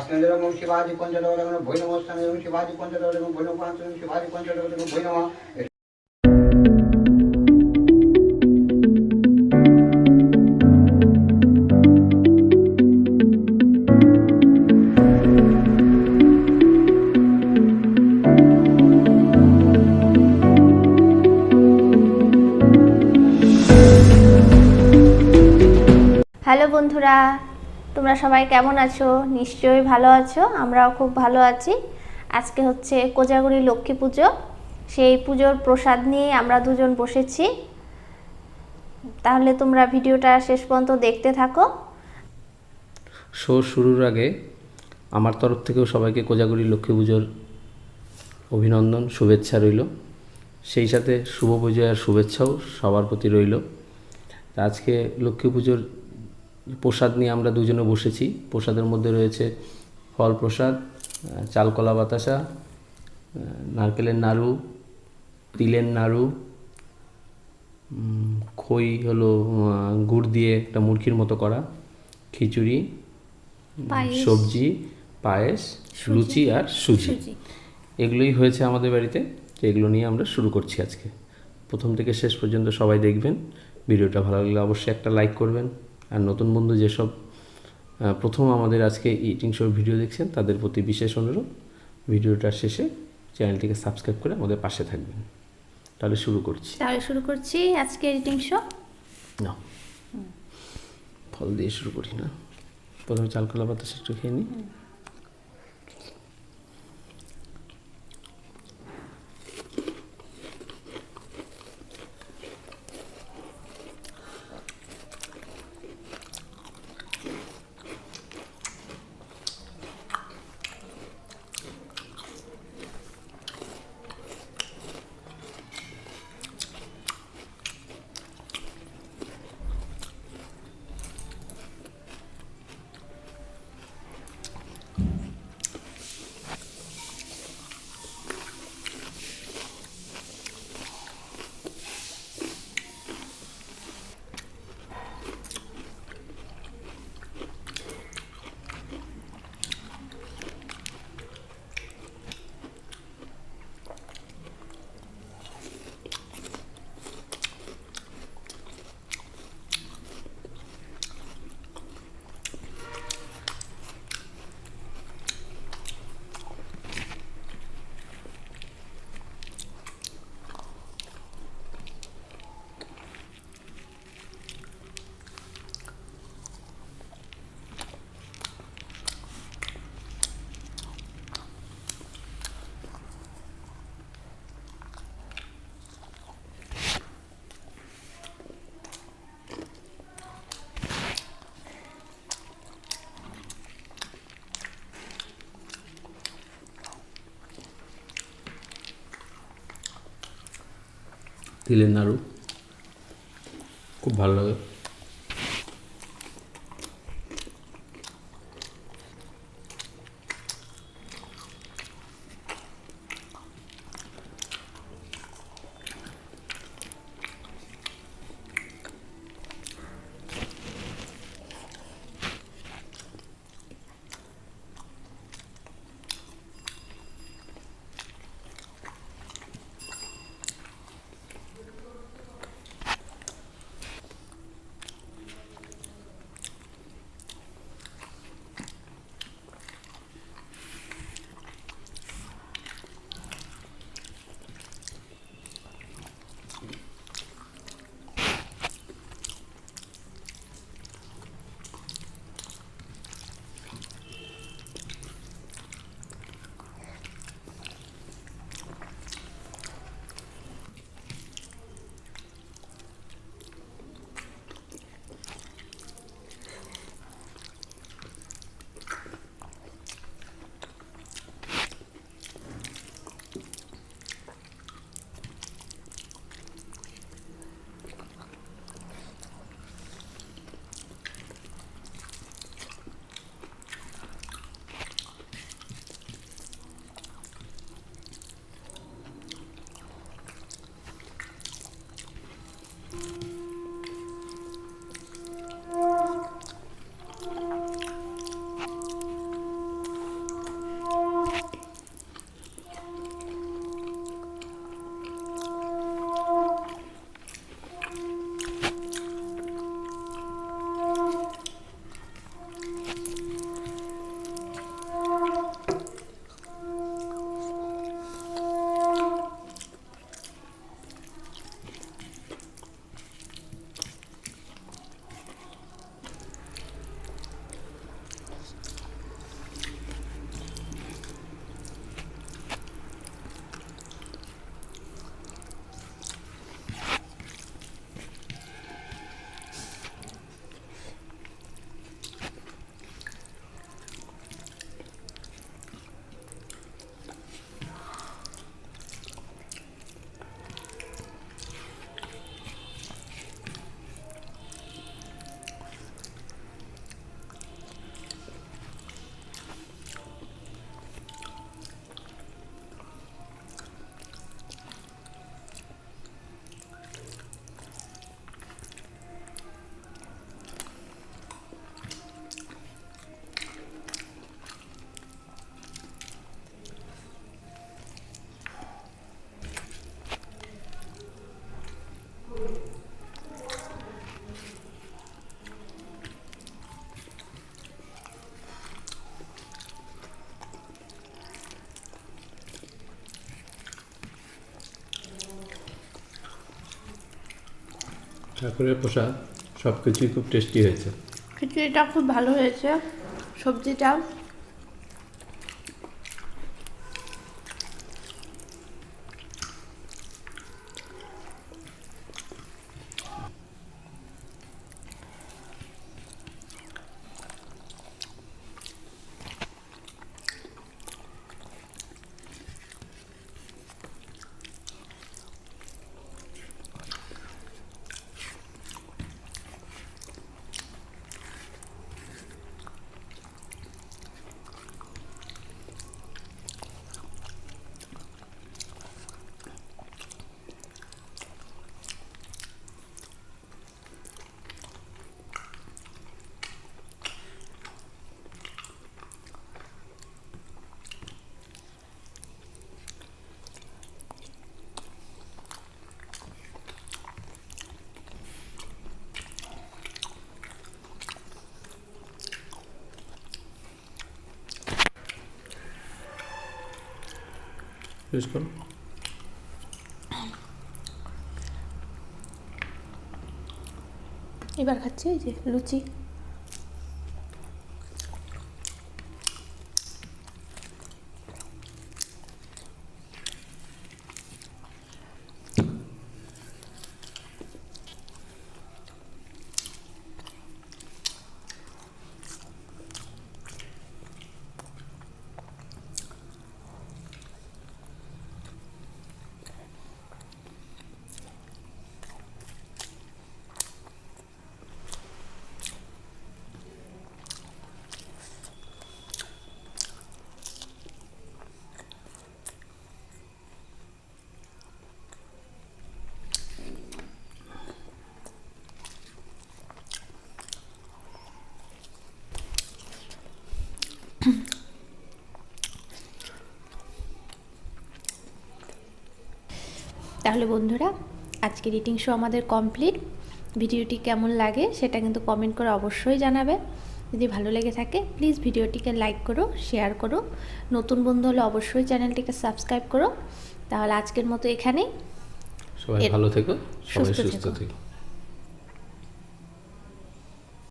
अस्मैदरं Shivaji पंचदवरं भैरवस्तं Shivaji पंचदवरं भैरवांसं Shivaji पंचदवरं Bhairahawa. Hello বন্ধুরা, তোমরা সবাই কেমন আছো? নিশ্চয়ই ভালো আছো, আমরাও খুব ভালো আছি। আজকে হচ্ছে কোজাগরি লক্ষ্মী পুজো, সেই পুজোর প্রসাদ নিয়ে আমরা দুজন বসেছি। তাহলে তোমরা ভিডিওটা শেষ পর্যন্ত দেখতে থাকো। শো শুরুর আগে আমার তরফ থেকেও সবাইকে কোজাগরি লক্ষ্মী পুজোর অভিনন্দন, শুভেচ্ছা রইল। সেই সাথে শুভ বিজয়ার শুভেচ্ছাও সবার প্রতি রইল। আজকে লক্ষ্মী পুজোর প্রসাদ নিয়ে আমরা দুজনে বসেছি। প্রসাদের মধ্যে রয়েছে ফল প্রসাদ, চালকলা বাতাসা, নারকেলের নাড়ু, তিলের নাড়ু, খই হলো গুড় দিয়ে একটা মুরগির মতো করা, খিচুড়ি, সবজি, পায়েস, লুচি আর সুজি। এগুলোই হয়েছে আমাদের বাড়িতে। এগুলো নিয়ে আমরা শুরু করছি আজকে। প্রথম থেকে শেষ পর্যন্ত সবাই দেখবেন। ভিডিওটা ভালো লাগলে অবশ্যই একটা লাইক করবেন। আর নতুন বন্ধু যেসব প্রথম আমাদের আজকে ইটিং শোর ভিডিও দেখছেন, তাদের প্রতি বিশেষ অনুরোধ, ভিডিওটার শেষে চ্যানেলটিকে সাবস্ক্রাইব করে আমাদের পাশে থাকবেন। তাহলে শুরু করছি আজকে ইটিং শো। না, ফল দিয়ে শুরু করি না, প্রথমে চালকলা বাতাস একটু খেয়ে নিই। তিলের নাড়ু খুব ভালো লাগে। ঠাকুরের প্রসাদ সব কিছুই খুব টেস্টি হয়েছে। খিচুড়িটা খুব ভালো হয়েছে, সবজিটা শেষ করো। এবার খাচ্ছি এই যে লুচি। তাহলে বন্ধুরা, আজকের ইটিং শো আমাদের কমপ্লিট। ভিডিওটি কেমন লাগে সেটা কিন্তু কমেন্ট করে অবশ্যই জানাবে। যদি ভালো লেগে থাকে প্লিজ ভিডিওটিকে লাইক করো, শেয়ার করো। নতুন বন্ধু হলে অবশ্যই চ্যানেলটিকে সাবস্ক্রাইব করো। তাহলে আজকের মতো এখানেই। সবাই ভালো থেকো, সবাই সুস্থ থেকো। থেকো।